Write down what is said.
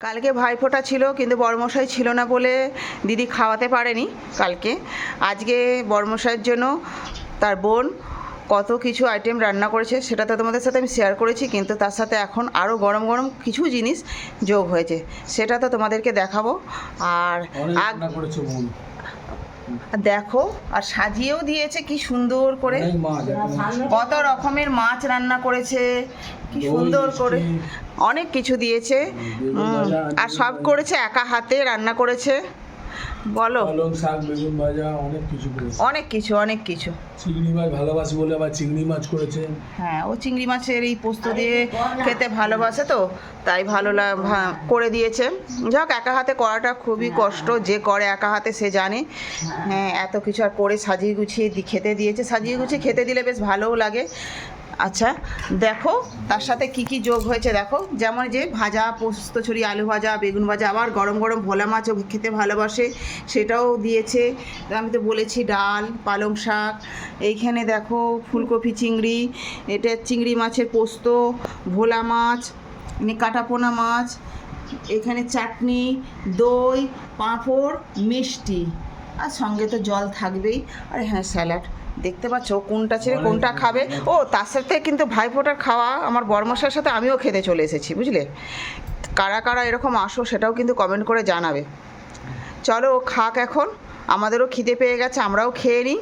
কালকে ভাইফোঁটা ছিল কিন্তু বড়মশাই ছিল না বলে দিদি খাওয়াতে পারেনি কালকে। আজকে বড়মশাইয়ের জন্য তার বোন কত কিছু আইটেম রান্না করেছে সেটা তো তোমাদের সাথে আমি শেয়ার করেছি, কিন্তু তার সাথে এখন আরও গরম গরম কিছু জিনিস যোগ হয়েছে, সেটা তো তোমাদেরকে দেখাবো। আর দেখো, আর সাজিয়েও দিয়েছে কি সুন্দর করে, কত রকমের মাছ রান্না করেছে, কি সুন্দর করে অনেক কিছু দিয়েছে। আর সব করেছে একা হাতে রান্না করেছে। বলো, পালং শাক, বেগুন ভাজা, অনেক কিছু। চিংড়ি মাছ ভালোবাসে বলে আবার চিংড়ি মাছ করেছে। হ্যাঁ, ও চিংড়ি মাছের এই পোস্ত দিয়ে খেতে ভালোবাসে, তো তাই করে দিয়েছে। যাক, একা হাতে করাটা খুবই কষ্ট, যে করে একা হাতে সে জানে। হ্যাঁ, এত কিছু আর করে সাজিয়ে গুছিয়ে খেতে দিয়েছে। সাজিয়ে গুছিয়ে খেতে দিলে বেশ ভালোও লাগে। আচ্ছা দেখো তার সাথে কি কি যোগ হয়েছে দেখো, যেমন যে ভাজা, পোস্ত ছড়ি, আলু ভাজা, বেগুন ভাজা, আবার গরম গরম ভোলা মাছও খেতে ভালোবাসে সেটাও দিয়েছে। আমি তো বলেছি ডাল, পালং শাক, এইখানে দেখো ফুলকপি, চিংড়ি, এটা চিংড়ি মাছের পোস্ত, ভোলা মাছ, কাটাপোনা মাছ, এখানে চাটনি, দই, পাঁপড়, মিষ্টি, আর সঙ্গে তো জল থাকবেই। আর হ্যাঁ, স্যালাড। দেখতে পাচ্ছ কোনটা ছেড়ে কোনটা খাবে। ও, তার সাথে কিন্তু ভাইফোঁটার খাওয়া আমার বড়মশাইয়ের সাথে আমিও খেতে চলে এসেছি, বুঝলে। কারা কারা এরকম আসো সেটাও কিন্তু কমেন্ট করে জানাবে। চলো ও খাক, এখন আমাদেরও খিদে পেয়ে গেছে, আমরাও খেয়ে নিই।